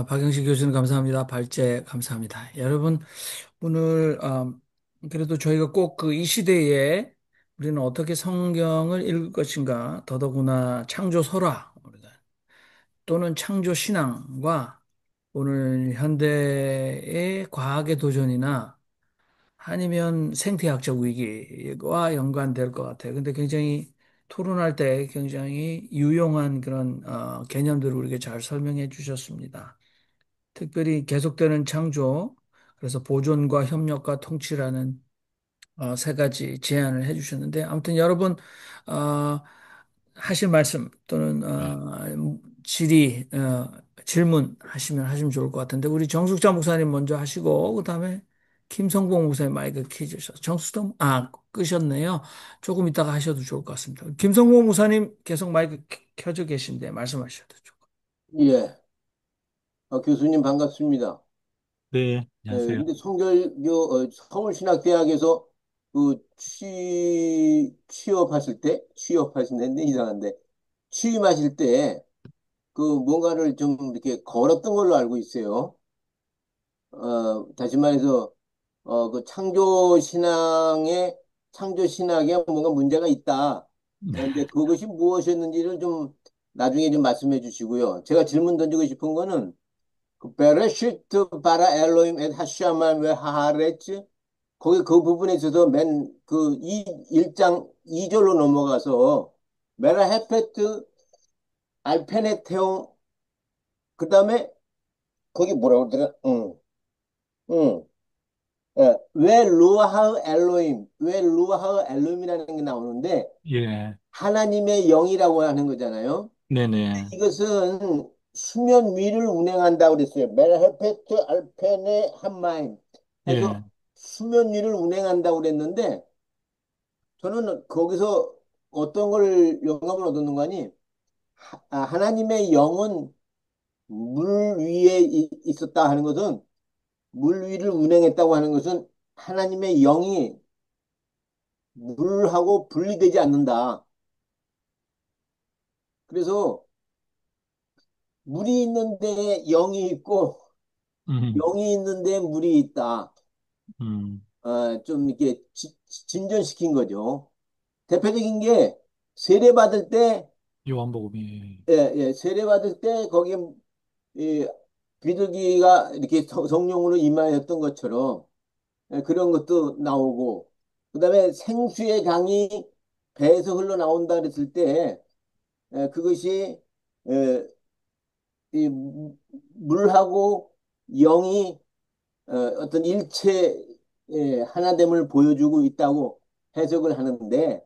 박영식 교수님 감사합니다. 발제 감사합니다. 여러분, 오늘, 그래도 저희가 꼭 그 이 시대에 우리는 어떻게 성경을 읽을 것인가, 더더구나 창조 설화, 또는 창조 신앙과 오늘 현대의 과학의 도전이나 아니면 생태학적 위기와 연관될 것 같아요. 근데 굉장히 토론할 때 굉장히 유용한 그런 개념들을 우리에게 잘 설명해 주셨습니다. 특별히 계속되는 창조, 그래서 보존과 협력과 통치라는 세 가지 제안을 해주셨는데, 아무튼 여러분 하실 말씀 또는 네. 질의, 질문 하시면 좋을 것 같은데, 우리 정숙자 목사님 먼저 하시고 그다음에 김성봉 목사님 마이크 켜주셔서 끄셨네요. 조금 이따가 하셔도 좋을 것 같습니다. 김성봉 목사님 계속 마이크 켜져 계신데 말씀하셔도 좋을 것 예, 교수님 반갑습니다. 같아요. 예, 네, 안녕하세요. 근데 서울신학대학에서 그 취업하실 때, 취업하신다는데 이상한데, 취임하실 때 그 뭔가를 좀 이렇게 걸었던 걸로 알고 있어요. 다시 말해서, 그 창조신학에 뭔가 문제가 있다. 네. 근데 그것이 무엇이었는지를 좀 나중에 좀 말씀해 주시고요. 제가 질문 던지고 싶은 거는 그 베레시트 바라 엘로임 엣 하샤만 왜 하하레츠 거기 그 부분에 있어서 맨 그 이 1장 2절로 넘어가서 메라 헤페트 알페네테옹 그다음에 거기 뭐라고 그러더라? 응. 응. 예, 왜 루아하흐 엘로임이라는 게 나오는데 예, 하나님의 영이라고 하는 거잖아요. 네네. 이것은 수면 위를 운행한다고 그랬어요. 멜헤페트 알펜의 한마임 해서 예, 수면 위를 운행한다고 그랬는데 저는 거기서 어떤 걸 영감을 얻었는 거니 하나님의 영은 물 위에 있었다 하는 것은 물 위를 운행했다고 하는 것은 하나님의 영이 물하고 분리되지 않는다. 그래서 물이 있는데 영이 있고 음, 영이 있는데 물이 있다. 음, 좀 이렇게 진전시킨 거죠. 대표적인 게 세례받을 때, 요한복음이, 세례받을 때 거기에 이 비둘기가 이렇게 성령으로 임하였던 것처럼 그런 것도 나오고, 그다음에 생수의 강이 배에서 흘러나온다 그랬을 때 그것이 에, 이 물하고 영이 어떤 일체의 하나됨을 보여주고 있다고 해석을 하는데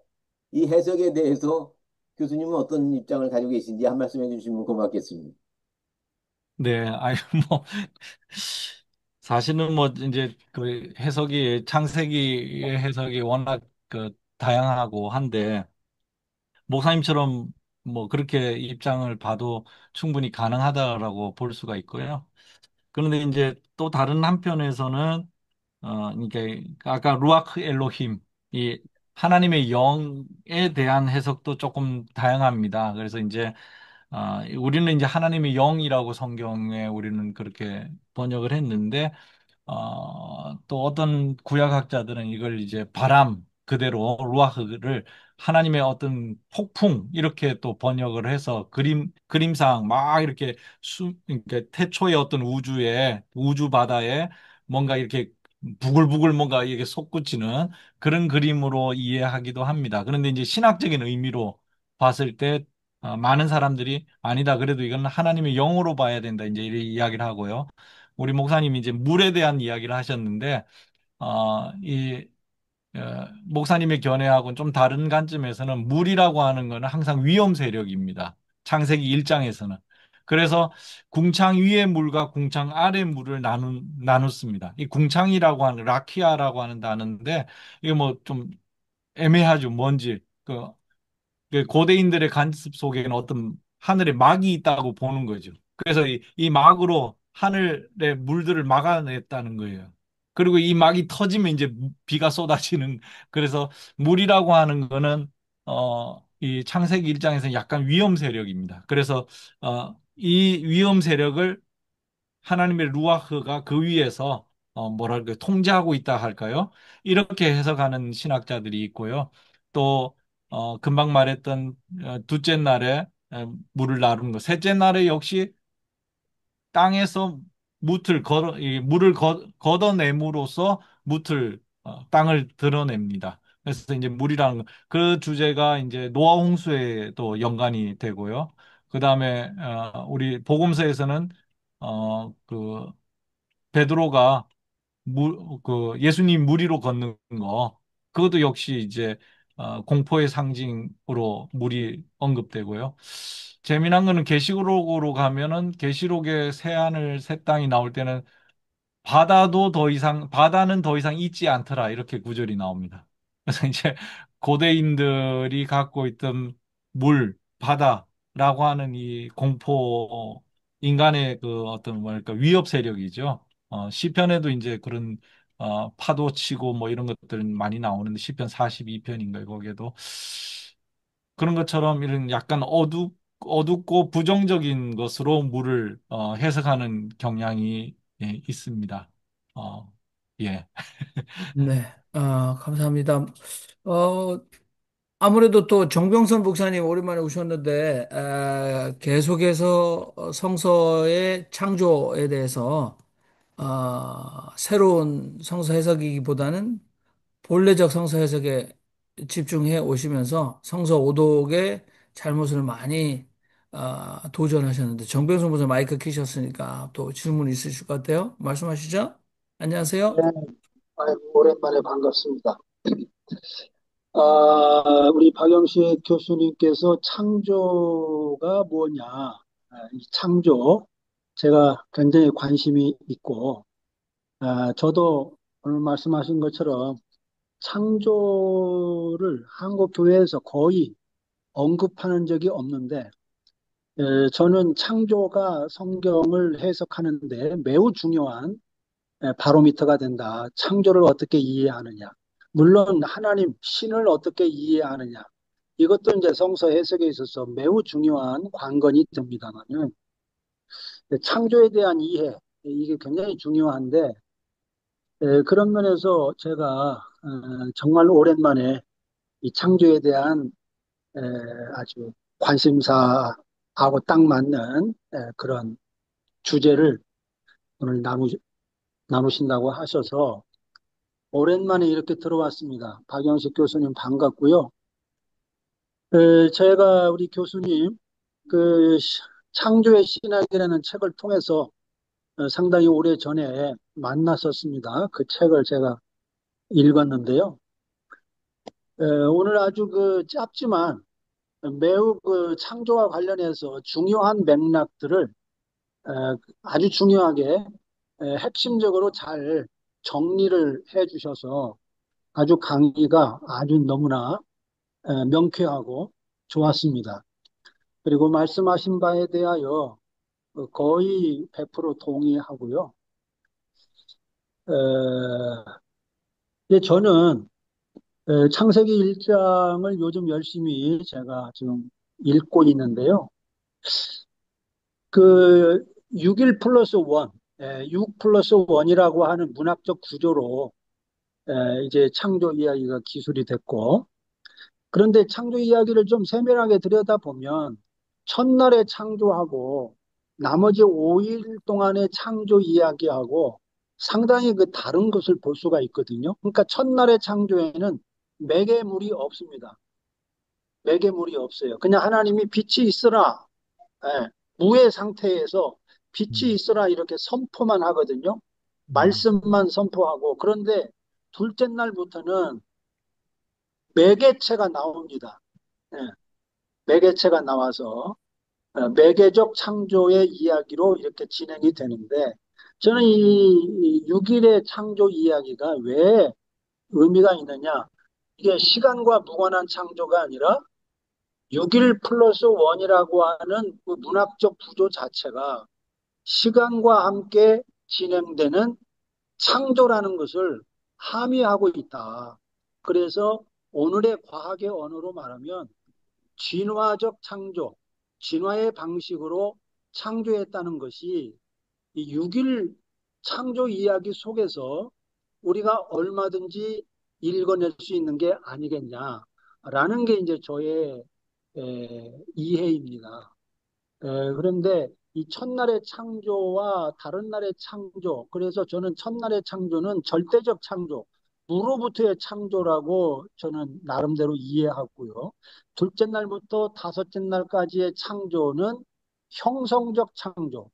이 해석에 대해서 교수님은 어떤 입장을 가지고 계신지 한 말씀 해주시면 고맙겠습니다. 네, 아유, 뭐, 사실은 뭐, 이제, 그 창세기의 해석이 워낙 다양하고 한데, 목사님처럼 뭐, 그렇게 입장을 봐도 충분히 가능하다라고 볼 수가 있고요. 그런데 이제 또 다른 한편에서는 이게 아까 루아크 엘로힘 이 하나님의 영에 대한 해석도 조금 다양합니다. 그래서 이제 우리는 이제 하나님의 영이라고 성경에 우리는 그렇게 번역을 했는데 또 어떤 구약학자들은 이걸 이제 바람 그대로 루아흐를 하나님의 어떤 폭풍 이렇게 또 번역을 해서 그림상 막 이렇게 이렇게 태초의 어떤 우주 바다에 뭔가 이렇게 부글부글 뭔가 이게 솟구치는 그런 그림으로 이해하기도 합니다. 그런데 이제 신학적인 의미로 봤을 때 많은 사람들이 아니다. 그래도 이건 하나님의 영으로 봐야 된다. 이제 이렇게 이야기를 하고요. 우리 목사님이 이제 물에 대한 이야기를 하셨는데, 이 목사님의 견해하고는 좀 다른 관점에서는 물이라고 하는 것은 항상 위험 세력입니다. 창세기 1장에서는. 그래서 궁창 위의 물과 궁창 아래 물을 나눴습니다. 이 궁창이라고 하는 라키아라고 하는 단어인데 이게 뭐 좀 애매하죠. 뭔지. 그 고대인들의 관습 속에는 어떤 하늘에 막이 있다고 보는 거죠. 그래서 이 막으로 하늘의 물들을 막아냈다는 거예요. 그리고 이 막이 터지면 이제 비가 쏟아지는 그래서 물이라고 하는 거는 이 창세기 1장에서는 약간 위험 세력입니다. 그래서 이 위험 세력을 하나님의 루아흐가 그 위에서 뭐랄까 통제하고 있다 할까요? 이렇게 해석하는 신학자들이 있고요. 또 금방 말했던 둘째 날에 물을 나르는 것, 셋째 날에 역시 땅에서 이 물을 걷어냄으로써 땅을 드러냅니다. 그래서 이제 물이라는 그 주제가 이제 노아 홍수에도 연관이 되고요. 그다음에 우리 복음서에서는 그 베드로가 예수님 물 위로 걷는 거, 그것도 역시 이제 공포의 상징으로 물이 언급되고요. 재미난 거는 계시록으로 가면은 계시록의 새하늘 새 땅이 나올 때는 바다는 더 이상 있지 않더라. 이렇게 구절이 나옵니다. 그래서 이제 고대인들이 갖고 있던 바다라고 하는 이 인간의 그 어떤 뭐랄까 위협 세력이죠. 시편에도 이제 그런 파도 치고 뭐 이런 것들은 많이 나오는데 시편 42편인가요? 거기에도 그런 것처럼 이런 약간 어둡고 부정적인 것으로 물을 해석하는 경향이 있습니다. 어, 예. 네, 감사합니다. 어, 아무래도 또 정병선 목사님 오랜만에 오셨는데, 계속해서 성서의 창조에 대해서, 새로운 성서 해석이기보다는 본래적 성서 해석에 집중해 오시면서 성서 오독의 잘못을 많이, 도전하셨는데, 정병선 목사 마이크 키셨으니까 또 질문 있으실 것 같아요. 말씀하시죠? 네, 안녕하세요. 아이고, 오랜만에 반갑습니다. 우리 박영식 교수님께서 창조가 뭐냐, 이 창조, 제가 굉장히 관심이 있고, 저도 오늘 말씀하신 것처럼 창조를 한국 교회에서 거의 언급하는 적이 없는데, 저는 창조가 성경을 해석하는데 매우 중요한 바로미터가 된다. 창조를 어떻게 이해하느냐. 물론 하나님, 신을 어떻게 이해하느냐. 이것도 이제 성서 해석에 있어서 매우 중요한 관건이 됩니다만은 창조에 대한 이해, 이게 굉장히 중요한데 그런 면에서 제가 정말 오랜만에 이 창조에 대한 에, 아주 관심사하고 딱 맞는 그런 주제를 오늘 나누신다고 하셔서 오랜만에 이렇게 들어왔습니다. 박영식 교수님 반갑고요. 제가 우리 교수님 창조의 신학이라는 책을 통해서 상당히 오래 전에 만났었습니다. 그 책을 제가 읽었는데요. 오늘 아주 그 짧지만 매우 그 창조와 관련해서 중요한 맥락들을 에, 아주 중요하게 핵심적으로 잘 정리를 해 주셔서 아주 강의가 아주 너무나 명쾌하고 좋았습니다. 그리고 말씀하신 바에 대하여 거의 100% 동의하고요. 저는 창세기 1장을 요즘 열심히 제가 지금 읽고 있는데요. 그 6일 플러스 1, 6 플러스 1이라고 하는 문학적 구조로 이제 창조 이야기가 기술이 됐고, 그런데 창조 이야기를 좀 세밀하게 들여다보면 첫날에 창조하고 나머지 5일 동안의 창조 이야기하고 상당히 그 다른 것을 볼 수가 있거든요. 그러니까 첫날의 창조에는 매개물이 없습니다. 매개물이 없어요. 그냥 하나님이 빛이 있으라. 예, 무의 상태에서 빛이 음, 있으라 이렇게 선포만 하거든요. 음, 말씀만 선포하고. 그런데 둘째 날부터는 매개체가 나옵니다. 예, 매개체가 나와서 매개적 창조의 이야기로 이렇게 진행이 되는데 저는 이 6일의 창조 이야기가 왜 의미가 있느냐? 이게 시간과 무관한 창조가 아니라 6일 플러스 1이라고 하는 그 문학적 구조 자체가 시간과 함께 진행되는 창조라는 것을 함의하고 있다. 그래서 오늘의 과학의 언어로 말하면 진화적 창조, 진화의 방식으로 창조했다는 것이 이 6일 창조 이야기 속에서 우리가 얼마든지 읽어낼 수 있는 게 아니겠냐라는 게 이제 저의 이해입니다. 그런데 이 첫날의 창조와 다른 날의 창조, 그래서 저는 첫날의 창조는 절대적 창조, 무로부터의 창조라고 저는 나름대로 이해하고요. 둘째 날부터 다섯째 날까지의 창조는 형성적 창조,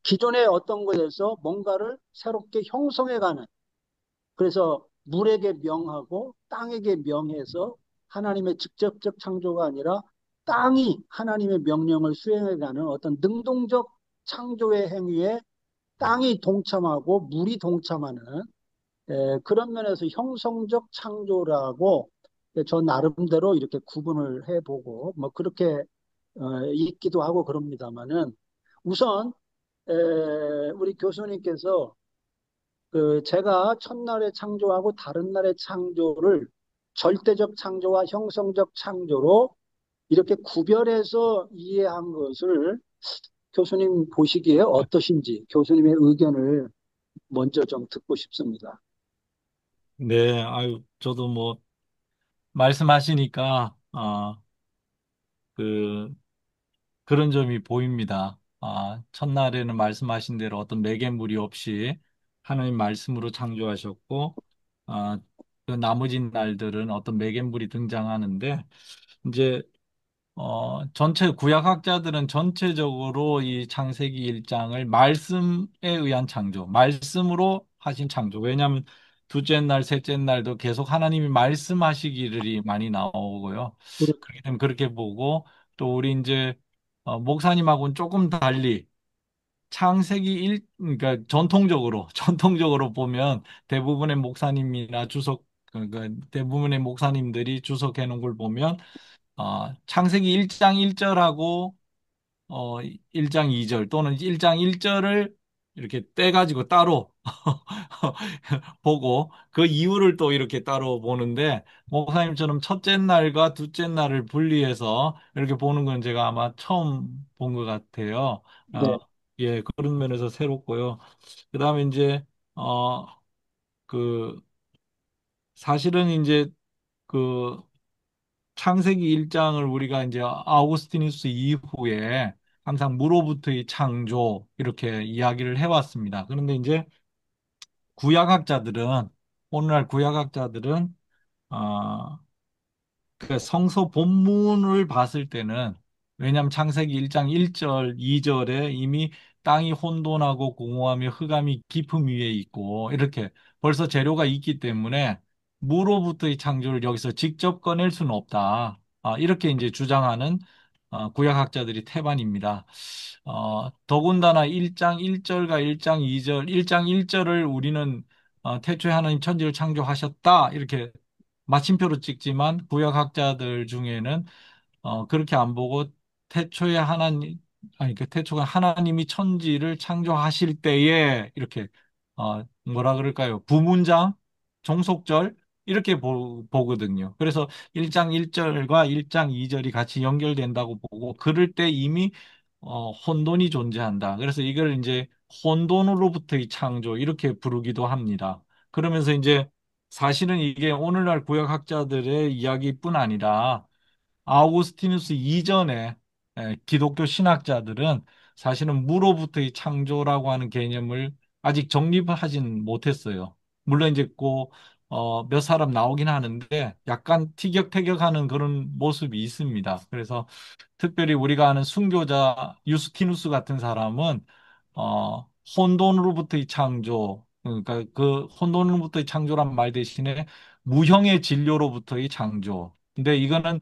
기존의 어떤 것에서 뭔가를 새롭게 형성해가는, 그래서 물에게 명하고 땅에게 명해서 하나님의 직접적 창조가 아니라 땅이 하나님의 명령을 수행해가는 어떤 능동적 창조의 행위에 땅이 동참하고 물이 동참하는 그런 면에서 형성적 창조라고 저 나름대로 이렇게 구분을 해보고 뭐 그렇게 읽기도 하고 그럽니다만은 우선 우리 교수님께서 그 제가 첫날에 창조하고 다른 날의 창조를 절대적 창조와 형성적 창조로 이렇게 구별해서 이해한 것을 교수님 보시기에 어떠신지 교수님의 의견을 먼저 좀 듣고 싶습니다. 네, 아유, 저도 뭐, 말씀하시니까, 그, 그런 점이 보입니다. 첫날에는 말씀하신 대로 어떤 매개물이 없이 하나님 말씀으로 창조하셨고, 아, 그 나머지 날들은 어떤 매개물이 등장하는데, 이제 전체 구약학자들은 전체적으로 이 창세기 1장을 말씀에 의한 창조, 말씀으로 하신 창조. 왜냐하면 둘째 날, 셋째 날도 계속 하나님이 말씀하시기를 많이 나오고요. 그렇기 때문에 그렇게 보고 또 우리 이제 목사님하고는 조금 달리 창세기 그러니까 전통적으로 보면 대부분의 목사님이나 그러니까 대부분의 목사님들이 주석해 놓은 걸 보면 창세기 1장 1절하고 1장 2절 또는 1장 1절을 이렇게 떼가지고 따로 보고 그 이유를 또 이렇게 따로 보는데 목사님처럼 첫째 날과 둘째 날을 분리해서 이렇게 보는 건 제가 아마 처음 본 것 같아요. 어, 네, 예, 그런 면에서 새롭고요. 그다음에 이제 그 사실은 이제 그 창세기 1장을 우리가 이제 아우구스티누스 이후에 항상 무로부터의 창조 이렇게 이야기를 해왔습니다. 그런데 이제 구약학자들은 오늘날 구약학자들은 어, 그 성서 본문을 봤을 때는 왜냐하면 창세기 1장 1절, 2절에 이미 땅이 혼돈하고 공허하며 흑암이 깊음 위에 있고 이렇게 벌써 재료가 있기 때문에 무로부터의 창조를 여기서 직접 꺼낼 수는 없다. 이렇게 이제 주장하는 구약학자들이 태반입니다. 더군다나 1장 1절과 1장 2절, 1장 1절을 우리는 태초에 하나님 천지를 창조하셨다. 이렇게 마침표로 찍지만 구약학자들 중에는 그렇게 안 보고 태초에 그 태초가 하나님이 천지를 창조하실 때에 이렇게 뭐라 그럴까요? 부문장, 종속절 이렇게 보거든요. 그래서 1장 1절과 1장 2절이 같이 연결된다고 보고 그럴 때 이미 혼돈이 존재한다. 그래서 이걸 이제 혼돈으로부터의 창조 이렇게 부르기도 합니다. 그러면서 이제 사실은 이게 오늘날 구약학자들의 이야기뿐 아니라 아우구스티누스 이전에 기독교 신학자들은 사실은 무로부터의 창조라고 하는 개념을 아직 정립하진 못했어요. 물론 이제 몇 사람 나오긴 하는데 약간 티격태격하는 그런 모습이 있습니다. 그래서 특별히 우리가 아는 순교자 유스티누스 같은 사람은 혼돈으로부터의 창조, 그러니까 그 혼돈으로부터의 창조란 말 대신에 무형의 진료로부터의 창조. 근데 이거는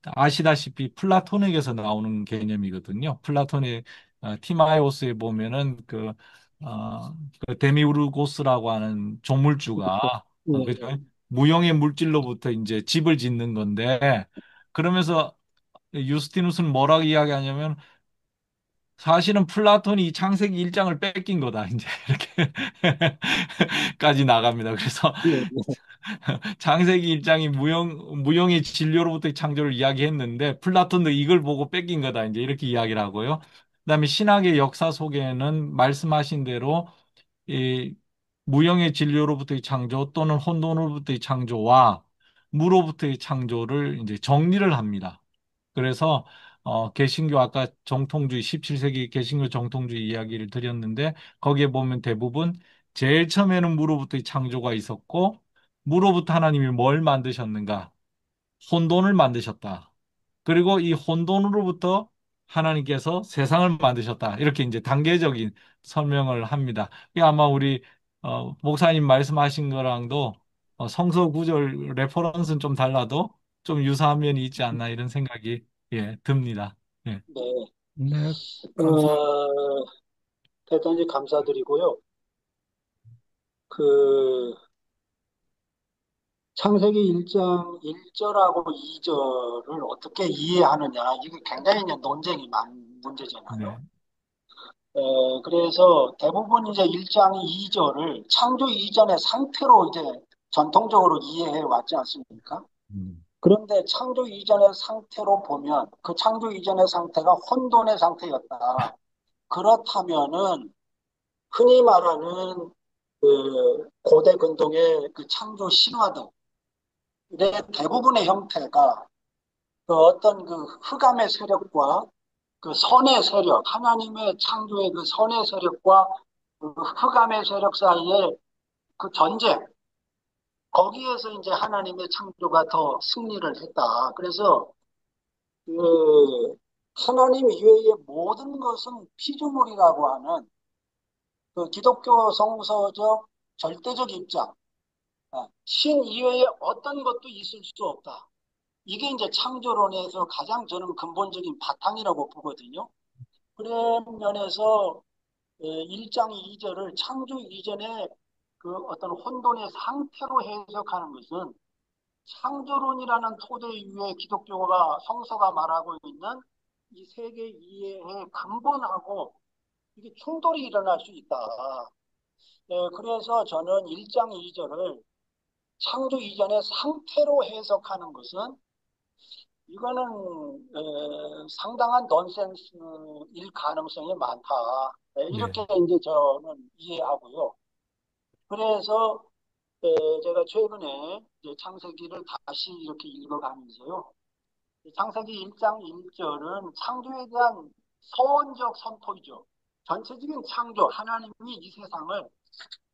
아시다시피 플라토닉에서 나오는 개념이거든요. 플라톤의 티마에오스에 보면은 그 데미우르고스라고 하는 조물주가 네, 그죠? 무형의 물질로부터 이제 집을 짓는 건데 그러면서 유스티누스는 뭐라고 이야기하냐면 사실은 플라톤이 이 창세기 1장을 뺏긴 거다. 이제 이렇게 까지 나갑니다. 그래서 네, 네, 창세기 1장이 무형의 진료로부터의 창조를 이야기했는데 플라톤도 이걸 보고 뺏긴 거다. 이제 이렇게 이야기를 하고요. 그다음에 신학의 역사 속에는 말씀하신 대로 이 무형의 진리로부터의 창조 또는 혼돈으로부터의 창조와 무로부터의 창조를 이제 정리를 합니다. 그래서 개신교 아까 정통주의 17세기 개신교 정통주의 이야기를 드렸는데 거기에 보면 대부분 제일 처음에는 무로부터의 창조가 있었고 무로부터 하나님이 뭘 만드셨는가? 혼돈을 만드셨다. 그리고 이 혼돈으로부터 하나님께서 세상을 만드셨다. 이렇게 이제 단계적인 설명을 합니다. 이게 아마 우리 목사님 말씀하신 거랑도 성서 구절 레퍼런스는 좀 달라도 좀 유사한 면이 있지 않나 이런 생각이 예, 듭니다. 예. 네. 네, 감사합니다. 어, 대단히 감사드리고요. 그 창세기 1장 1절하고 2절을 어떻게 이해하느냐, 이게 굉장히 이제 논쟁이 많은 문제잖아요. 네. 그래서 대부분 이제 1장 2절을 창조 이전의 상태로 이제 전통적으로 이해해 왔지 않습니까? 음. 그런데 창조 이전의 상태로 보면 그 창조 이전의 상태가 혼돈의 상태였다. 그렇다면은 흔히 말하는 그 고대 근동의 그 창조 신화들의 대부분의 형태가 그 어떤 그 흑암의 세력과 그 선의 세력, 하나님의 창조의 그 선의 세력과 그 흑암의 세력 사이의 그 전쟁, 거기에서 이제 하나님의 창조가 더 승리를 했다. 그래서 그 하나님 이외의 모든 것은 피조물이라고 하는 그 기독교 성서적 절대적 입장, 신 이외에 어떤 것도 있을 수 없다. 이게 이제 창조론에서 가장 저는 근본적인 바탕이라고 보거든요. 그런 면에서 1장 2절을 창조 이전에 그 어떤 혼돈의 상태로 해석하는 것은 창조론이라는 토대 위에 기독교가 성서가 말하고 있는 이 세계 이해의 근본하고 이게 충돌이 일어날 수 있다. 그래서 저는 1장 2절을 창조 이전의 상태로 해석하는 것은 이거는 상당한 넌센스일 가능성이 많다. 네. 이렇게 이제 저는 이해하고요. 그래서 제가 최근에 이제 창세기를 다시 이렇게 읽어가면서요. 창세기 1장 1절은 창조에 대한 서원적 선포이죠. 전체적인 창조, 하나님이 이 세상을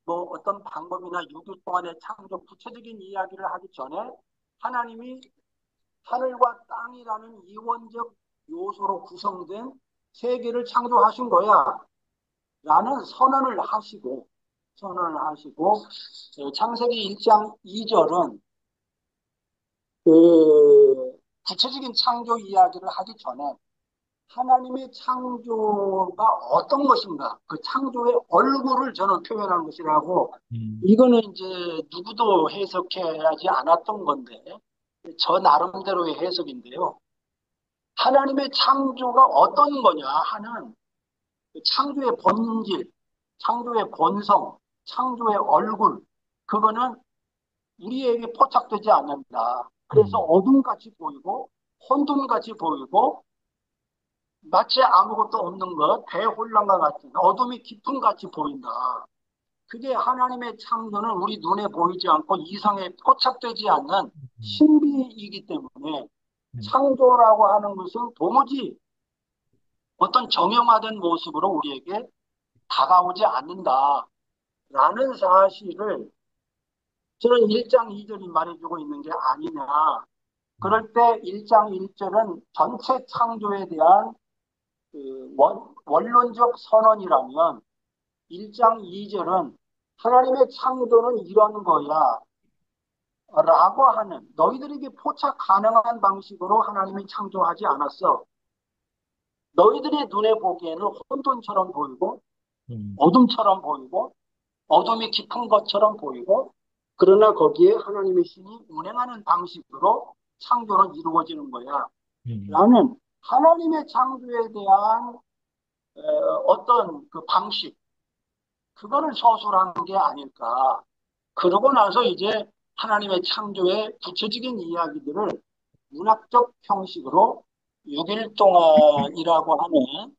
뭐 어떤 방법이나 6일 동안의 창조 구체적인 이야기를 하기 전에 하나님이 하늘과 땅이라는 이원적 요소로 구성된 세계를 창조하신 거야. 라는 선언을 하시고, 창세기 1장 2절은 그 구체적인 창조 이야기를 하기 전에 하나님의 창조가 어떤 것인가, 그 창조의 얼굴을 저는 표현한 것이라고, 음. 이거는 이제 누구도 해석하지 않았던 건데, 저 나름대로의 해석인데요. 하나님의 창조가 어떤 거냐 하는 그 창조의 본질, 창조의 본성, 창조의 얼굴, 그거는 우리에게 포착되지 않는다. 그래서 음. 어둠같이 보이고, 혼돈같이 보이고, 마치 아무것도 없는 것, 대혼란과 같은 어둠이 깊은 같이 보인다. 그게 하나님의 창조는 우리 눈에 보이지 않고 이성에 포착되지 않는 음. 신비이기 때문에 음. 창조라고 하는 것은 도무지 어떤 정형화된 모습으로 우리에게 다가오지 않는다라는 사실을 저는 1장 2절이 말해주고 있는 게 아니냐. 음. 그럴 때 1장 1절은 전체 창조에 대한 그 원론적 선언이라면 1장 2절은 하나님의 창조는 이런 거야 라고 하는 너희들에게 포착 가능한 방식으로 하나님이 창조하지 않았어. 너희들의 눈에 보기에는 혼돈처럼 보이고 음. 어둠처럼 보이고 어둠이 깊은 것처럼 보이고 그러나 거기에 하나님의 신이 운행하는 방식으로 창조는 이루어지는 거야. 음. 라는 하나님의 창조에 대한 어떤 그 방식, 그거를 서술한 게 아닐까. 그러고 나서 이제 하나님의 창조의 구체적인 이야기들을 문학적 형식으로 6일 동안이라고 하는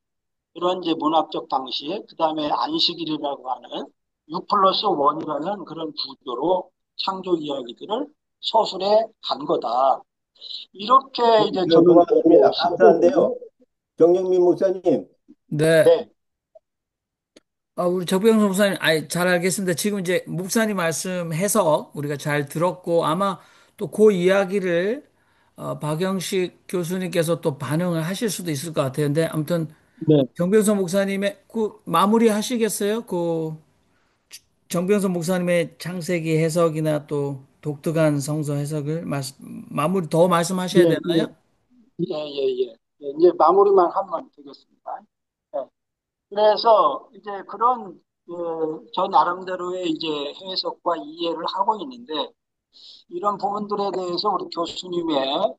그런 이제 문학적 방식, 그 다음에 안식일이라고 하는 6 플러스 1이라는 그런 구조로 창조 이야기들을 서술해 간 거다. 이렇게 이제 저는 보고 고맙습니다. 감사한데요. 싶고, 정영민 목사님, 네. 네, 우리 적병 목사님, 잘 알겠습니다. 지금 이제 목사님 말씀해서 우리가 잘 들었고, 아마 또 그 이야기를, 박영식 교수님께서 또 반응을 하실 수도 있을 것 같아요. 근데 아무튼, 네, 정병선 목사님의 그 마무리 하시겠어요? 그 정병선 목사님의 창세기 해석이나 또 독특한 성서 해석을 마무리 더 예, 말씀하셔야 되나요? 이제 마무리만 하면 되겠습니다. 예. 그래서 이제 그런 저 나름대로의 이제 해석과 이해를 하고 있는데 이런 부분들에 대해서 우리 교수님의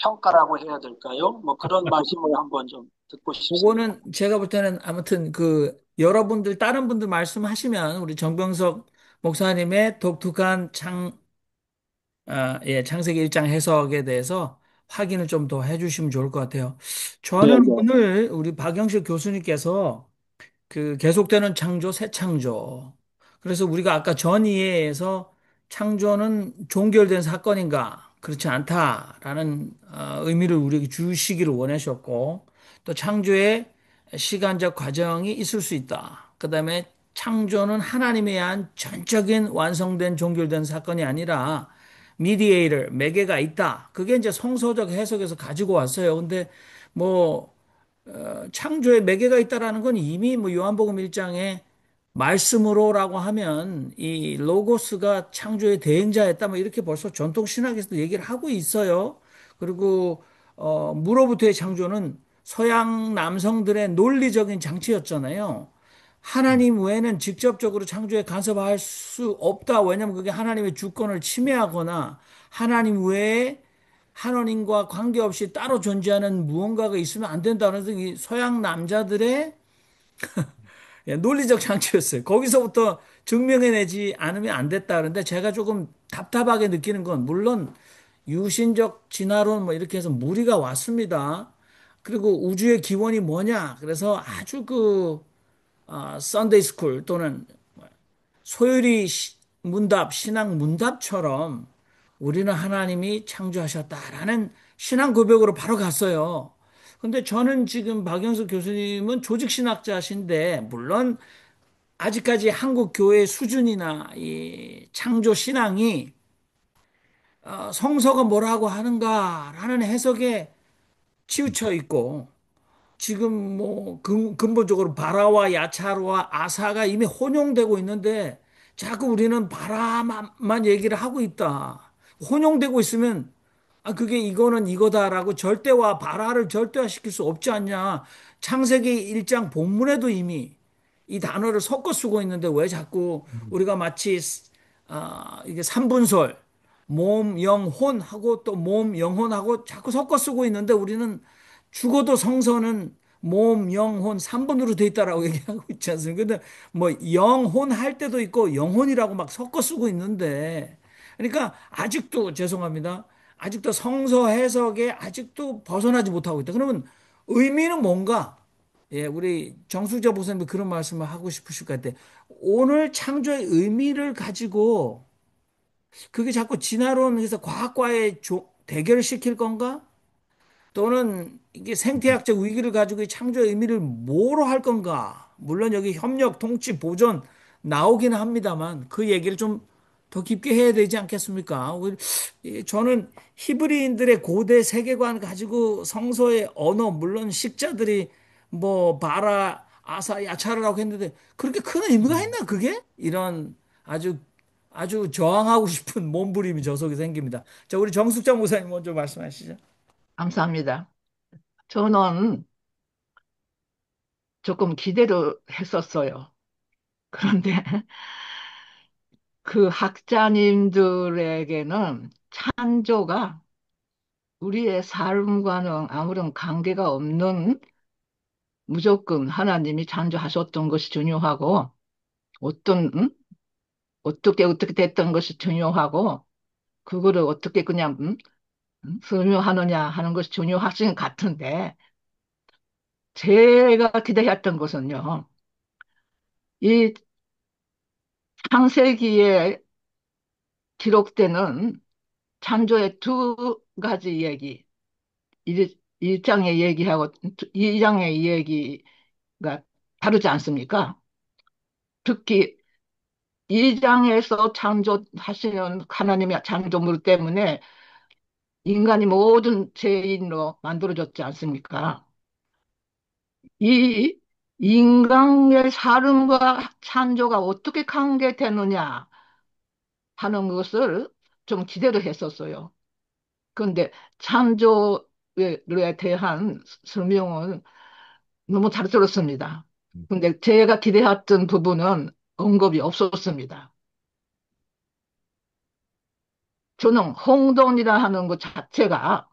평가라고 해야 될까요? 뭐 그런 말씀을 한번 좀 듣고 싶습니다. 그거는 제가 볼 때는 아무튼 그 여러분들 다른 분들 말씀하시면 우리 정병석 목사님의 독특한 창세기 1장 해석에 대해서 확인을 좀 더 해주시면 좋을 것 같아요. 네, 저는 오늘 우리 박영식 교수님께서 그 계속되는 창조, 새 창조. 그래서 우리가 아까 전이해에서 창조는 종결된 사건인가? 그렇지 않다라는 의미를 우리에게 주시기를 원하셨고, 또 창조의 시간적 과정이 있을 수 있다. 그다음에 창조는 하나님에 의한 전적인 완성된 종결된 사건이 아니라 미디에이터, 매개가 있다. 그게 이제 성서적 해석에서 가지고 왔어요. 근데 뭐 창조의 매개가 있다라는 건 이미 뭐 요한복음 1장에 말씀으로라고 하면 이 로고스가 창조의 대행자였다 뭐 이렇게 벌써 전통 신학에서도 얘기를 하고 있어요. 그리고 무로부터의 창조는 서양 남성들의 논리적인 장치였잖아요. 하나님 외에는 직접적으로 창조에 간섭할 수 없다. 왜냐하면 그게 하나님의 주권을 침해하거나 하나님 외에 하나님과 관계없이 따로 존재하는 무언가가 있으면 안 된다는 이 서양 남자들의 논리적 장치였어요. 거기서부터 증명해내지 않으면 안 됐다. 그런데 제가 조금 답답하게 느끼는 건 물론 유신적 진화론 뭐 이렇게 해서 무리가 왔습니다. 그리고 우주의 기원이 뭐냐? 그래서 아주 썬데이 스쿨 또는 소요리 문답, 신앙 문답처럼 우리는 하나님이 창조하셨다라는 신앙 고백으로 바로 갔어요. 근데 저는 지금 박영수 교수님은 조직신학자신데, 물론 아직까지 한국 교회 수준이나 이 창조 신앙이 성서가 뭐라고 하는가라는 해석에 치우쳐 있고, 지금 뭐 근본적으로 바라와 야차로와 아사가 이미 혼용되고 있는데 자꾸 우리는 바라만 얘기를 하고 있다. 혼용되고 있으면 그게 이거는 이거다라고 절대화 바라를 절대화시킬 수 없지 않냐. 창세기 1장 본문에도 이미 이 단어를 섞어 쓰고 있는데 왜 자꾸 우리가 마치 이게 삼분설 몸, 영, 혼하고 또 몸, 영혼하고 자꾸 섞어 쓰고 있는데 우리는 죽어도 성서는 몸, 영, 혼 3분으로 돼 있다라고 얘기하고 있지 않습니까? 근데 뭐 영혼 할 때도 있고 영혼이라고 막 섞어 쓰고 있는데 그러니까 아직도 죄송합니다. 아직도 성서 해석에 아직도 벗어나지 못하고 있다. 그러면 의미는 뭔가? 예, 우리 정수자 목사님도 그런 말씀을 하고 싶으실 것 같아. 오늘 창조의 의미를 가지고 그게 자꾸 진화론에서 과학과의 대결시킬 건가? 또는 이게 생태학적 위기를 가지고 이 창조의 의미를 뭐로 할 건가? 물론 여기 협력, 통치, 보존 나오기는 합니다만 그 얘기를 좀 더 깊게 해야 되지 않겠습니까? 저는 히브리인들의 고대 세계관 가지고 성서의 언어, 물론 식자들이 뭐 바라, 아사, 야차르라고 했는데 그렇게 큰 의미가 있나 그게? 이런 아주 아주 저항하고 싶은 몸부림이 저 속에 생깁니다. 자, 우리 정숙장 목사님 먼저 말씀하시죠. 감사합니다. 저는 조금 기대를 했었어요. 그런데 그 학자님들에게는 창조가 우리의 삶과는 아무런 관계가 없는 무조건 하나님이 창조하셨던 것이 중요하고 어떤 어떻게 됐던 것이 중요하고 그거를 어떻게 그냥 설명하느냐 하는 것이 중요하신 것 같은데 제가 기대했던 것은요, 이 창세기에 기록되는 창조의 두 가지 얘기, 1장의 얘기하고 2장의 얘기가 다르지 않습니까? 특히 2장에서 창조하시는 하나님의 창조물 때문에 인간이 모든 죄인으로 만들어졌지 않습니까? 이 인간의 삶과 창조가 어떻게 관계되느냐 하는 것을 좀 기대를 했었어요. 그런데 창조에 대한 설명은 너무 잘 들었습니다. 근데 제가 기대했던 부분은 언급이 없었습니다. 저는 혼돈이라 하는 것 자체가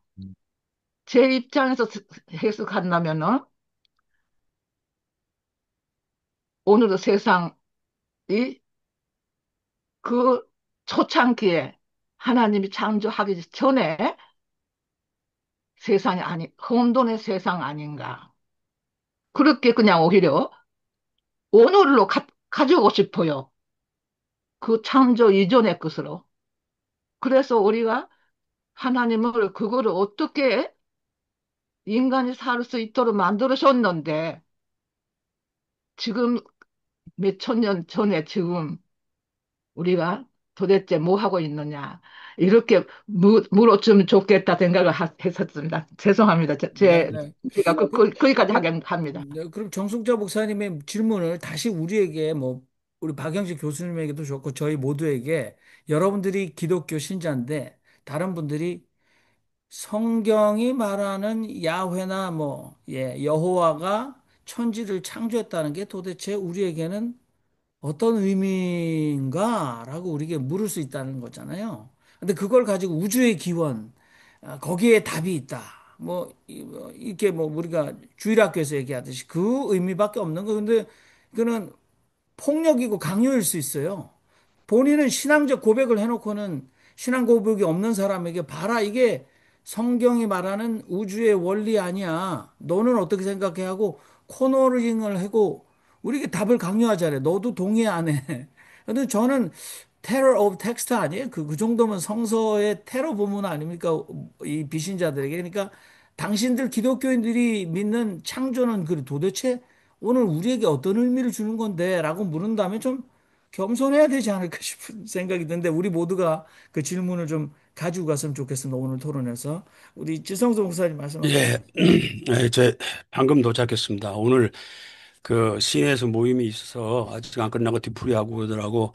제 입장에서 해석한다면은 오늘의 세상이 그 초창기에 하나님이 창조하기 전에 세상이 아니, 혼돈의 세상 아닌가. 그렇게 그냥 오히려 오늘로 가지고 싶어요. 그 창조 이전의 것으로. 그래서 우리가 하나님을 그거를 어떻게 인간이 살 수 있도록 만들으셨는데 지금 몇 천 년 전에 지금 우리가 도대체 뭐 하고 있느냐 이렇게 물어주면 좋겠다 생각을 했었습니다. 죄송합니다. 네네. 제가 거기까지 그, 하게 합니다. 네, 그럼 정숙자 목사님의 질문을 다시 우리에게 뭐 우리 박영식 교수님에게도 좋고 저희 모두에게 여러분들이 기독교 신자인데 다른 분들이 성경이 말하는 야훼나 뭐 여호와가 천지를 창조했다는 게 도대체 우리에게는 어떤 의미인가라고 우리에게 물을 수 있다는 거잖아요. 근데 그걸 가지고 우주의 기원, 거기에 답이 있다. 뭐, 이렇게 뭐 우리가 주일학교에서 얘기하듯이 그 의미밖에 없는 거. 근데 그는 폭력이고 강요일 수 있어요. 본인은 신앙적 고백을 해놓고는 신앙 고백이 없는 사람에게 봐라, 이게 성경이 말하는 우주의 원리 아니야. 너는 어떻게 생각해? 하고 코너링을 하고 우리에게 답을 강요하잖아요. 너도 동의 안 해. 근데 저는 테러 오브 텍스트 아니에요? 그 정도면 성서의 테러 부문 아닙니까? 이 비신자들에게. 그러니까 당신들 기독교인들이 믿는 창조는 그 도대체 오늘 우리에게 어떤 의미를 주는 건데? 라고 물은다면 좀 겸손해야 되지 않을까 싶은 생각이 드는데 우리 모두가 그 질문을 좀 가지고 갔으면 좋겠습니다. 오늘 토론에서. 우리 지성수 목사님 말씀하세요. 예, 제 방금 도착했습니다. 오늘 그 시내에서 모임이 있어서 아직 안 끝나고 뒤풀이하고 그러더라고.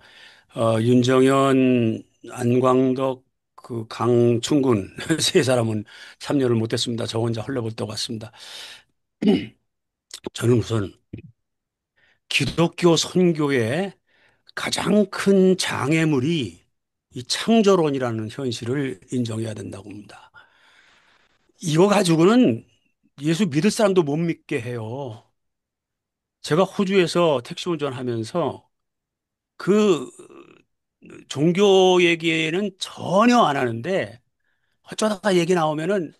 윤정현, 안광덕, 그 강충군 세 사람은 참여를 못했습니다. 저 혼자 헐레벌떡 왔습니다. 저는 우선 기독교 선교의 가장 큰 장애물이 이 창조론이라는 현실을 인정해야 된다고 봅니다. 이거 가지고는 예수 믿을 사람도 못 믿게 해요. 제가 호주에서 택시 운전하면서 그 종교 얘기는 전혀 안 하는데 어쩌다가 얘기 나오면은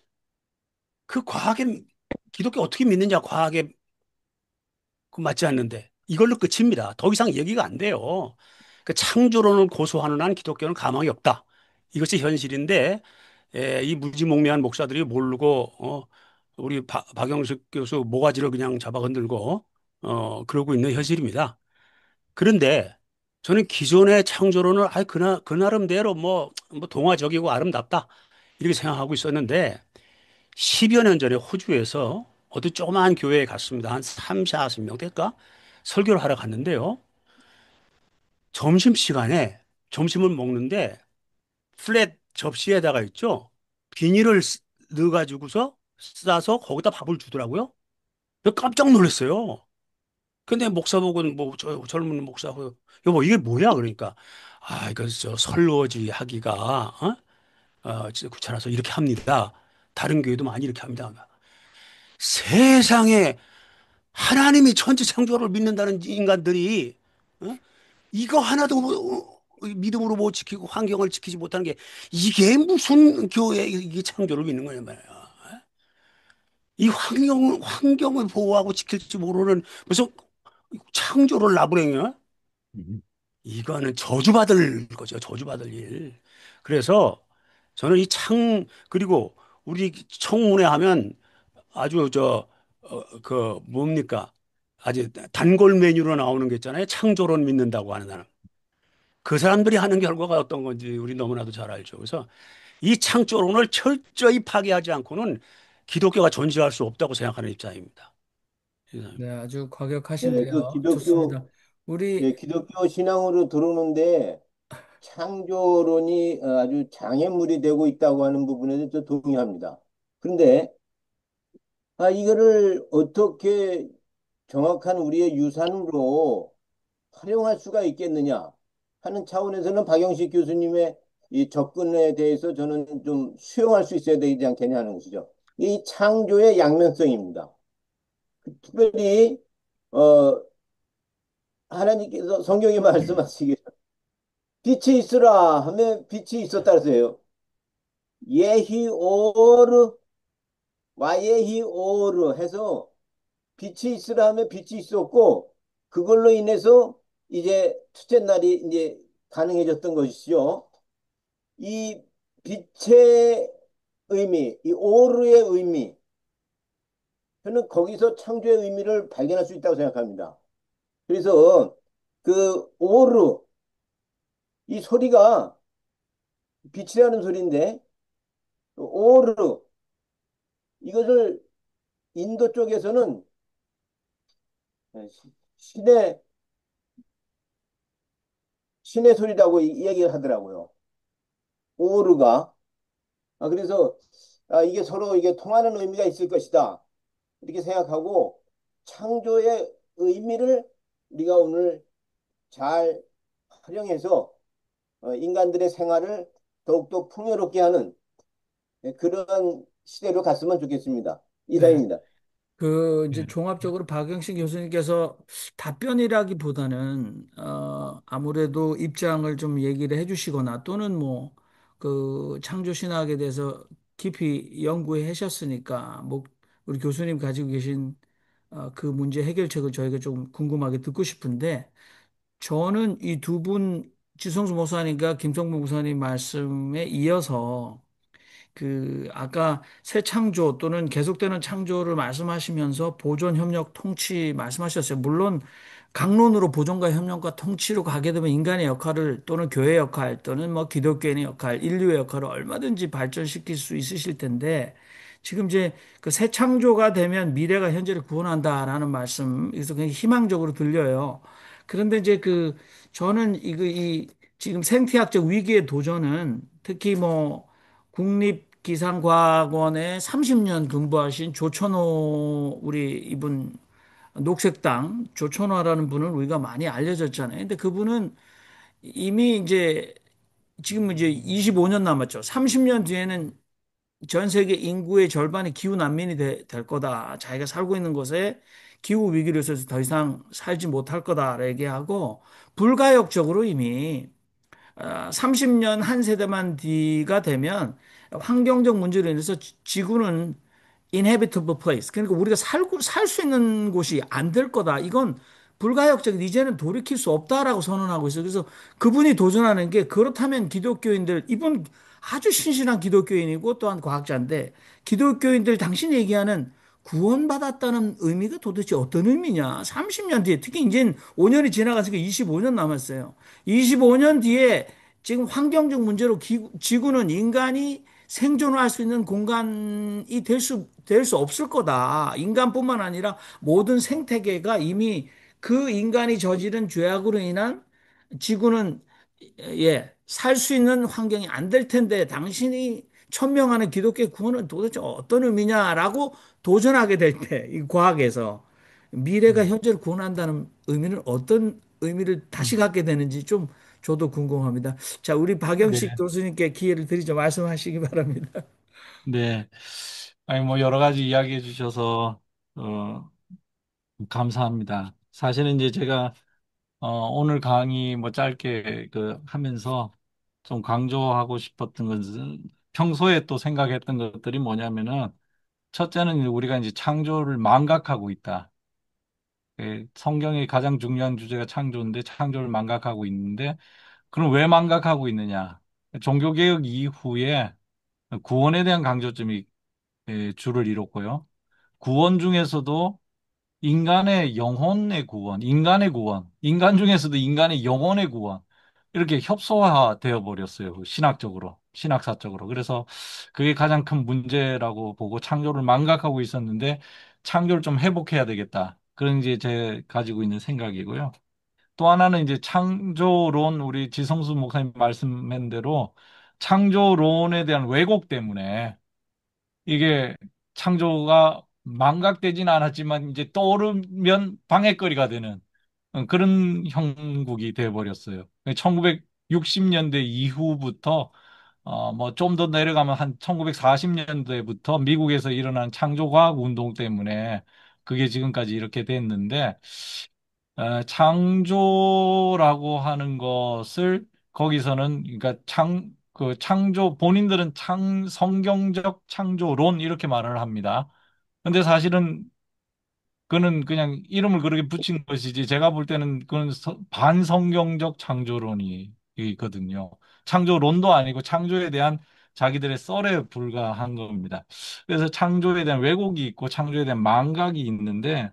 그 과학에 기독교 어떻게 믿느냐 과학에 그 맞지 않는데 이걸로 끝입니다. 더 이상 얘기가 안 돼요. 그 창조론을 고수하는 한 기독교는 가망이 없다. 이것이 현실인데 이 무지몽매한 목사들이 모르고 우리 박영식 교수 모가지를 그냥 잡아 건들고 그러고 있는 현실입니다. 그런데 저는 기존의 창조론을 그 나름대로 뭐 동화적이고 아름답다 이렇게 생각하고 있었는데 10여 년 전에 호주에서 어디 조그마한 교회에 갔습니다. 한 3, 40명 될까? 설교를 하러 갔는데요. 점심시간에 점심을 먹는데 플랫 접시에다가 있죠. 비닐을 넣어가지고서 싸서 거기다 밥을 주더라고요. 깜짝 놀랐어요. 근데 목사복은 뭐 젊은 목사고 여보 이게 뭐야 그러니까 이거 저 설거지 하기가 진짜 귀찮아서 이렇게 합니다. 다른 교회도 많이 이렇게 합니다. 세상에 하나님이 천지 창조를 믿는다는 인간들이 어? 이거 하나도 믿음으로 못 지키고 환경을 지키지 못하는 게 이게 무슨 교회 이게 창조를 믿는 거냐 말이야. 이 환경을 보호하고 지킬지 모르는 무슨 창조를 나부랭이야? 음. 이거는 저주받을 거죠. 저주받을 일. 그래서 저는 그리고 우리 청문회 하면 아주 뭡니까? 아주 단골 메뉴로 나오는 게 있잖아요. 창조론 믿는다고 하는 사람. 그 사람들이 하는 결과가 어떤 건지 우리 너무나도 잘 알죠. 그래서 이 창조론을 철저히 파괴하지 않고는 기독교가 존재할 수 없다고 생각하는 입장입니다. 네, 아주 예, 그 과격하신데요. 기독교, 좋습니다. 우리 예, 기독교 신앙으로 들어오는데 창조론이 아주 장애물이 되고 있다고 하는 부분에도 저 동의합니다. 그런데 이거를 어떻게 정확한 우리의 유산으로 활용할 수가 있겠느냐 하는 차원에서는 박영식 교수님의 이 접근에 대해서 저는 좀 수용할 수 있어야 되지 않겠냐 하는 것이죠. 이 창조의 양면성입니다. 특별히 어, 하나님께서 성경에 말씀하시기를 빛이 있으라 하면 빛이 있었다 그랬어요. 예히 오르 와예히 오르 해서 빛이 있으라 하면 빛이 있었고 그걸로 인해서 이제 첫째 날이 이제 가능해졌던 것이죠. 이 빛의 의미, 이 오르의 의미, 저는 거기서 창조의 의미를 발견할 수 있다고 생각합니다. 그래서 그 오르, 이 소리가 빛이라는 소리인데 오르 이것을 인도 쪽에서는 신의 신의 소리라고 이야기를 하더라고요. 오르가 그래서 이게 서로 이게 통하는 의미가 있을 것이다. 이렇게 생각하고 창조의 의미를 우리가 오늘 잘 활용해서 인간들의 생활을 더욱더 풍요롭게 하는 그런 시대로 갔으면 좋겠습니다. 네. 이상입니다. 이제 네. 종합적으로 박영신 교수님께서 답변이라기보다는, 아무래도 입장을 좀 얘기를 해주시거나 또는 뭐, 창조신학에 대해서 깊이 연구해 하셨으니까, 뭐, 우리 교수님 가지고 계신, 그 문제 해결책을 저희가 좀 궁금하게 듣고 싶은데, 저는 이 두 분, 지성수 목사님과 김성봉 목사님 말씀에 이어서 아까 새 창조 또는 계속되는 창조를 말씀하시면서 보존, 협력, 통치 말씀하셨어요. 물론 강론으로 보존과 협력과 통치로 가게 되면 인간의 역할을 또는 교회 역할 또는 뭐 기독교인의 역할, 인류의 역할을 얼마든지 발전시킬 수 있으실 텐데 지금 이제 그 새 창조가 되면 미래가 현재를 구원한다라는 말씀, 그래서 굉장히 희망적으로 들려요. 그런데 이제 저는 지금 생태학적 위기의 도전은 특히 뭐 국립기상과학원에 30년 근무하신 조천호 우리 이분 녹색당 조천호라는 분은 우리가 많이 알려졌잖아요. 근데 그분은 이미 이제 지금 이제 25년 남았죠. 30년 뒤에는 전 세계 인구의 절반이 기후 난민이 될 거다. 자기가 살고 있는 곳에 기후 위기로 있어서 더 이상 살지 못할 거다. 얘기하고 불가역적으로 이미 30년 한 세대만 뒤가 되면 환경적 문제로 인해서 지구는 inhabitable place. 그러니까 우리가 살 수 있는 곳이 안 될 거다. 이건 불가역적인 이제는 돌이킬 수 없다라고 선언하고 있어요. 그래서 그분이 도전하는 게 그렇다면 기독교인들 이분 아주 신실한 기독교인이고 또한 과학자인데 기독교인들 당신이 얘기하는 구원받았다는 의미가 도대체 어떤 의미냐? 30년 뒤에 특히 이제 5년이 지나갔으니까 25년 남았어요. 25년 뒤에 지금 환경적 문제로 지구는 인간이 생존할 수 있는 공간이 될 수 없을 거다. 인간뿐만 아니라 모든 생태계가 이미 그 인간이 저지른 죄악으로 인한 지구는 살 수 있는 환경이 안 될 텐데 당신이 천명하는 기독교의 구원은 도대체 어떤 의미냐라고 도전하게 될 때, 이 과학에서 미래가 음. 현재를 구원한다는 의미는 어떤 의미를 다시 음. 갖게 되는지 좀 저도 궁금합니다. 자, 우리 박영식 네. 교수님께 기회를 드리죠. 말씀하시기 바랍니다. 네. 아니, 뭐, 여러 가지 이야기해 주셔서, 감사합니다. 사실은 이제 제가, 오늘 강의 뭐 짧게 하면서 좀 강조하고 싶었던 것은 평소에 또 생각했던 것들이 뭐냐면은, 첫째는 우리가 이제 창조를 망각하고 있다. 성경의 가장 중요한 주제가 창조인데 창조를 망각하고 있는데 그럼 왜 망각하고 있느냐? 종교개혁 이후에 구원에 대한 강조점이 주를 이뤘고요. 구원 중에서도 인간의 영혼의 구원, 인간의 구원, 인간 중에서도 인간의 영혼의 구원, 이렇게 협소화되어 버렸어요. 그 신학적으로, 신학사적으로. 그래서 그게 가장 큰 문제라고 보고 창조를 망각하고 있었는데 창조를 좀 회복해야 되겠다. 그런 이제 제 가지고 있는 생각이고요. 또 하나는 이제 창조론, 우리 지성수 목사님 말씀한 대로 창조론에 대한 왜곡 때문에 이게 창조가 망각되지는 않았지만 이제 떠오르면 방해거리가 되는 그런 형국이 되어버렸어요. 1960년대 이후부터 뭐 좀 더 내려가면 한 1940년대부터 미국에서 일어난 창조과학 운동 때문에 그게 지금까지 이렇게 됐는데 창조라고 하는 것을 거기서는 그러니까 그 창조 본인들은 성경적 창조론 이렇게 말을 합니다. 근데 사실은 그는 그냥 이름을 그렇게 붙인 것이지 제가 볼 때는 그건 반성경적 창조론이 있거든요. 창조론도 아니고 창조에 대한 자기들의 썰에 불과한 겁니다. 그래서 창조에 대한 왜곡이 있고 창조에 대한 망각이 있는데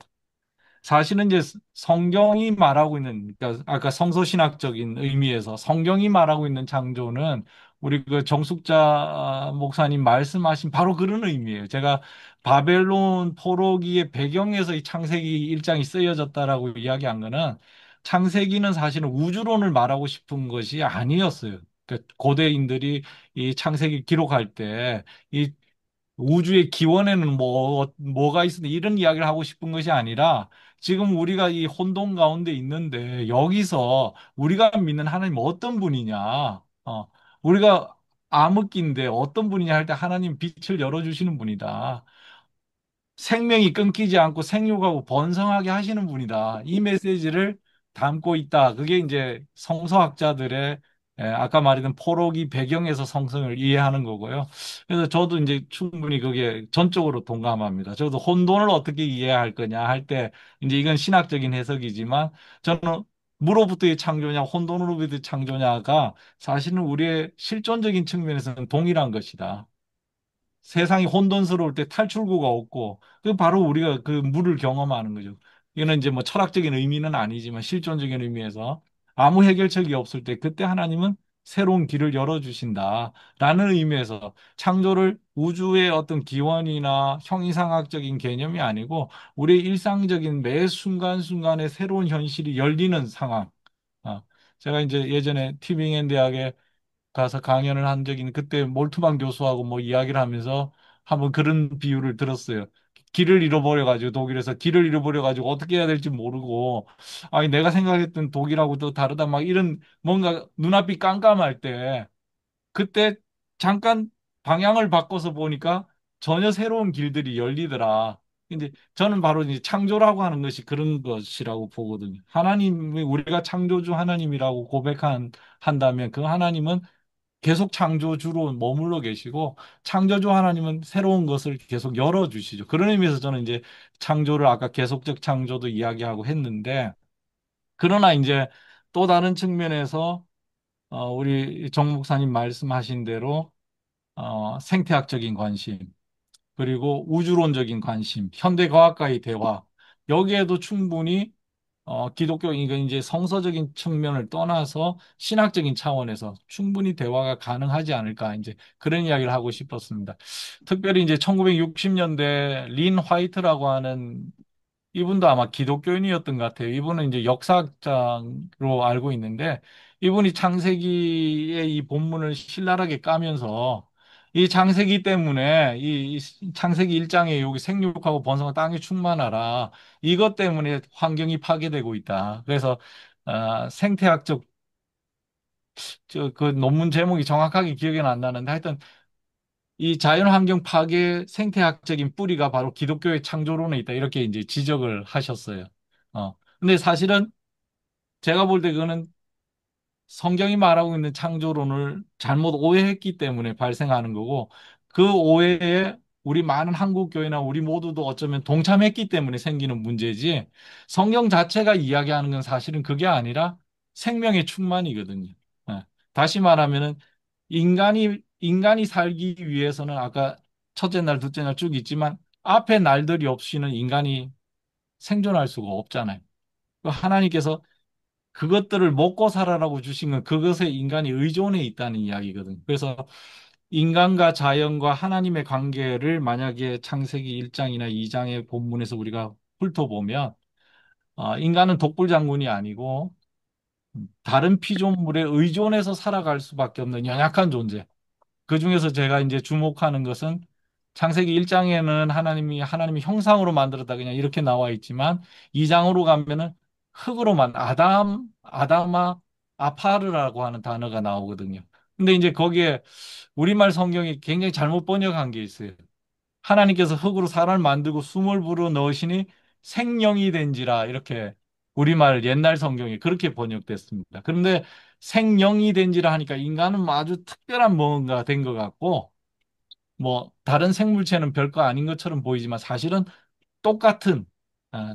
사실은 이제 성경이 말하고 있는, 그러니까 아까 성서신학적인 의미에서 성경이 말하고 있는 창조는 우리 그 정숙자 목사님 말씀하신 바로 그런 의미예요. 제가 바벨론 포로기의 배경에서 이 창세기 1장이 쓰여졌다라고 이야기한 거는 창세기는 사실은 우주론을 말하고 싶은 것이 아니었어요. 그러니까 고대인들이 이 창세기 기록할 때이 우주의 기원에는 뭐가 있는데 이런 이야기를 하고 싶은 것이 아니라 지금 우리가 이 혼돈 가운데 있는데 여기서 우리가 믿는 하나님 어떤 분이냐, 우리가 암흑기인데 어떤 분이냐 할 때 하나님 빛을 열어주시는 분이다. 생명이 끊기지 않고 생육하고 번성하게 하시는 분이다. 이 메시지를 담고 있다. 그게 이제 성서학자들의 아까 말했던 포로기 배경에서 성성을 이해하는 거고요. 그래서 저도 이제 충분히 그게 전적으로 동감합니다. 저도 혼돈을 어떻게 이해할 거냐 할 때 이제 이건 신학적인 해석이지만 저는 무로부터의 창조냐 혼돈으로부터의 창조냐가 사실은 우리의 실존적인 측면에서는 동일한 것이다. 세상이 혼돈스러울 때 탈출구가 없고, 그 바로 우리가 그 물을 경험하는 거죠. 이거는 이제 뭐 철학적인 의미는 아니지만 실존적인 의미에서 아무 해결책이 없을 때 그때 하나님은 새로운 길을 열어주신다라는 의미에서 창조를 우주의 어떤 기원이나 형이상학적인 개념이 아니고 우리의 일상적인 매 순간순간에 새로운 현실이 열리는 상황. 아, 제가 이제 예전에 티빙엔 대학에 가서 강연을 한 적이 있는 그때 몰트만 교수하고 뭐 이야기를 하면서 한번 그런 비유를 들었어요. 길을 잃어버려가지고 독일에서 길을 잃어버려가지고 어떻게 해야 될지 모르고 아니 내가 생각했던 독일하고 또 다르다 막 이런 뭔가 눈앞이 깜깜할 때 그때 잠깐 방향을 바꿔서 보니까 전혀 새로운 길들이 열리더라. 근데 저는 바로 이제 창조라고 하는 것이 그런 것이라고 보거든요. 하나님이 우리가 창조주 하나님이라고 한다면 그 하나님은 계속 창조주로 머물러 계시고 창조주 하나님은 새로운 것을 계속 열어주시죠. 그런 의미에서 저는 이제 창조를 아까 계속적 창조도 이야기하고 했는데 그러나 이제 또 다른 측면에서 우리 정 목사님 말씀하신 대로 생태학적인 관심 그리고 우주론적인 관심, 현대과학과의 대화 여기에도 충분히 기독교 이제 성서적인 측면을 떠나서 신학적인 차원에서 충분히 대화가 가능하지 않을까 이제 그런 이야기를 하고 싶었습니다. 특별히 이제 1960년대 린 화이트라고 하는 이분도 아마 기독교인이었던 것 같아요. 이분은 이제 역사학자로 알고 있는데 이분이 창세기의 이 본문을 신랄하게 까면서 이 창세기 때문에 이 창세기 1장에 여기 생육하고 번성한 땅이 충만하라. 이것 때문에 환경이 파괴되고 있다. 그래서 생태학적 그 논문 제목이 정확하게 기억은 안 나는데 하여튼 이 자연환경 파괴 생태학적인 뿌리가 바로 기독교의 창조론에 있다. 이렇게 이제 지적을 하셨어요. 근데 사실은 제가 볼 때 그거는 성경이 말하고 있는 창조론을 잘못 오해했기 때문에 발생하는 거고 그 오해에 우리 많은 한국 교회나 우리 모두도 어쩌면 동참했기 때문에 생기는 문제지 성경 자체가 이야기하는 건 사실은 그게 아니라 생명의 충만이거든요. 예. 다시 말하면은 인간이 살기 위해서는 아까 첫째 날, 둘째 날 쭉 있지만 앞에 날들이 없이는 인간이 생존할 수가 없잖아요. 그 하나님께서 그것들을 먹고 살아라고 주신 건 그것에 인간이 의존해 있다는 이야기거든요. 그래서 인간과 자연과 하나님의 관계를 만약에 창세기 1장이나 2장의 본문에서 우리가 훑어보면 인간은 독불장군이 아니고 다른 피조물에 의존해서 살아갈 수밖에 없는 연약한 존재. 그 중에서 제가 이제 주목하는 것은 창세기 1장에는 하나님이 형상으로 만들었다 그냥 이렇게 나와 있지만 2장으로 가면은 흙으로만 아담아 아파르라고 하는 단어가 나오거든요. 근데 이제 거기에 우리말 성경이 굉장히 잘못 번역한 게 있어요. 하나님께서 흙으로 사람을 만들고 숨을 불어 넣으시니 생령이 된지라 이렇게 우리말 옛날 성경이 그렇게 번역됐습니다. 그런데 생령이 된지라 하니까 인간은 뭐 아주 특별한 뭔가 된 것 같고 뭐 다른 생물체는 별거 아닌 것처럼 보이지만 사실은 똑같은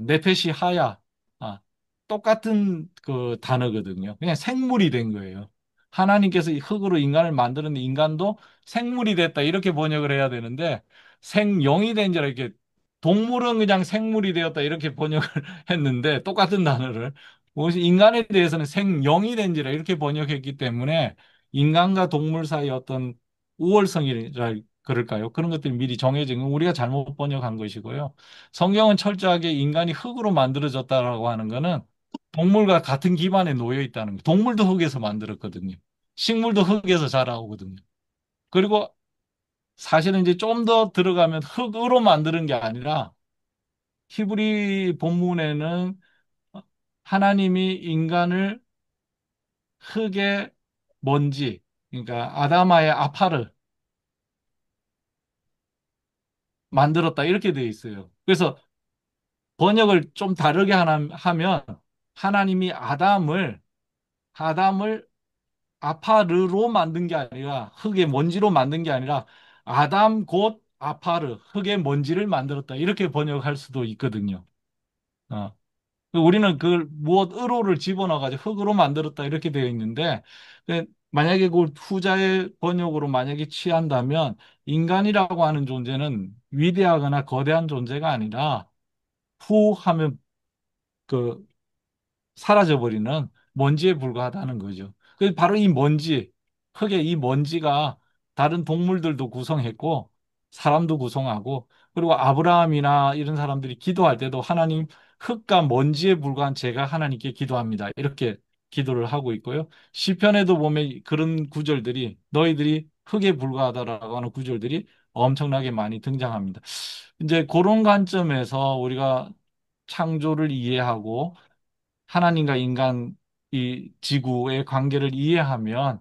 네페시 하야 아, 똑같은 그 단어거든요. 그냥 생물이 된 거예요. 하나님께서 이 흙으로 인간을 만드는데 인간도 생물이 됐다 이렇게 번역을 해야 되는데 생령이 된지라 이렇게 동물은 그냥 생물이 되었다 이렇게 번역을 했는데 똑같은 단어를 무엇이 인간에 대해서는 생령이 된지라 이렇게 번역했기 때문에 인간과 동물 사이 어떤 우월성이라 그럴까요? 그런 것들이 미리 정해진 건 우리가 잘못 번역한 것이고요. 성경은 철저하게 인간이 흙으로 만들어졌다라고 하는 거는 동물과 같은 기반에 놓여 있다는 거. 동물도 흙에서 만들었거든요. 식물도 흙에서 자라오거든요. 그리고 사실은 이제 좀 더 들어가면 흙으로 만드는 게 아니라 히브리 본문에는 하나님이 인간을 흙의 먼지, 그러니까 아다마의 아파를 만들었다 이렇게 되어 있어요. 그래서 번역을 좀 다르게 하면 하나님이 아담을 아파르로 만든 게 아니라 흙의 먼지로 만든 게 아니라 아담 곧 아파르 흙의 먼지를 만들었다 이렇게 번역할 수도 있거든요. 어. 우리는 그걸 무엇 의로를 집어넣어가지고 흙으로 만들었다 이렇게 되어 있는데 만약에 그 후자의 번역으로 만약에 취한다면 인간이라고 하는 존재는 위대하거나 거대한 존재가 아니라 후 하면 그 사라져버리는 먼지에 불과하다는 거죠. 그 바로 이 먼지, 흙의 이 먼지가 다른 동물들도 구성했고 사람도 구성하고 그리고 아브라함이나 이런 사람들이 기도할 때도 하나님 흙과 먼지에 불과한 제가 하나님께 기도합니다. 이렇게 기도를 하고 있고요. 시편에도 보면 그런 구절들이 너희들이 흙에 불과하다라고 하는 구절들이 엄청나게 많이 등장합니다. 이제 그런 관점에서 우리가 창조를 이해하고 하나님과 인간 이 지구의 관계를 이해하면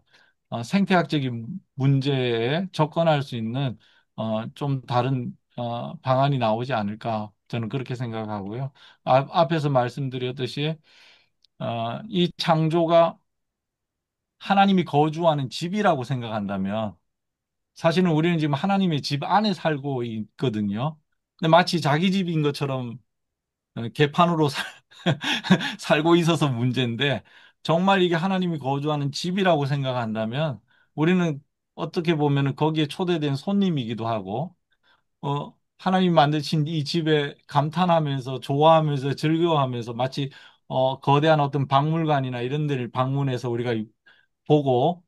생태학적인 문제에 접근할 수 있는 좀 다른 방안이 나오지 않을까 저는 그렇게 생각하고요. 앞에서 말씀드렸듯이 이 창조가 하나님이 거주하는 집이라고 생각한다면 사실은 우리는 지금 하나님의 집 안에 살고 있거든요. 근데 마치 자기 집인 것처럼 개판으로 살고 있어서 문제인데 정말 이게 하나님이 거주하는 집이라고 생각한다면 우리는 어떻게 보면은 거기에 초대된 손님이기도 하고 하나님 만드신 이 집에 감탄하면서 좋아하면서 즐거워하면서 마치 거대한 어떤 박물관이나 이런 데를 방문해서 우리가 보고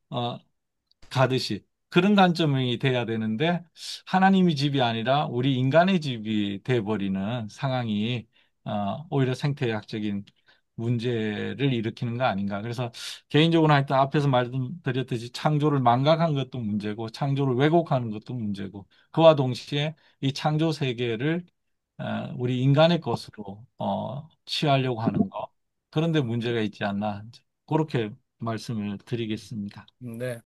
가듯이 그런 관점이 돼야 되는데 하나님의 집이 아니라 우리 인간의 집이 돼버리는 상황이 오히려 생태학적인 문제를 일으키는 거 아닌가. 그래서 개인적으로 하여튼 앞에서 말씀드렸듯이 창조를 망각한 것도 문제고 창조를 왜곡하는 것도 문제고 그와 동시에 이 창조 세계를 우리 인간의 것으로 취하려고 하는 거 그런 데 문제가 있지 않나. 그렇게 말씀을 드리겠습니다. 네.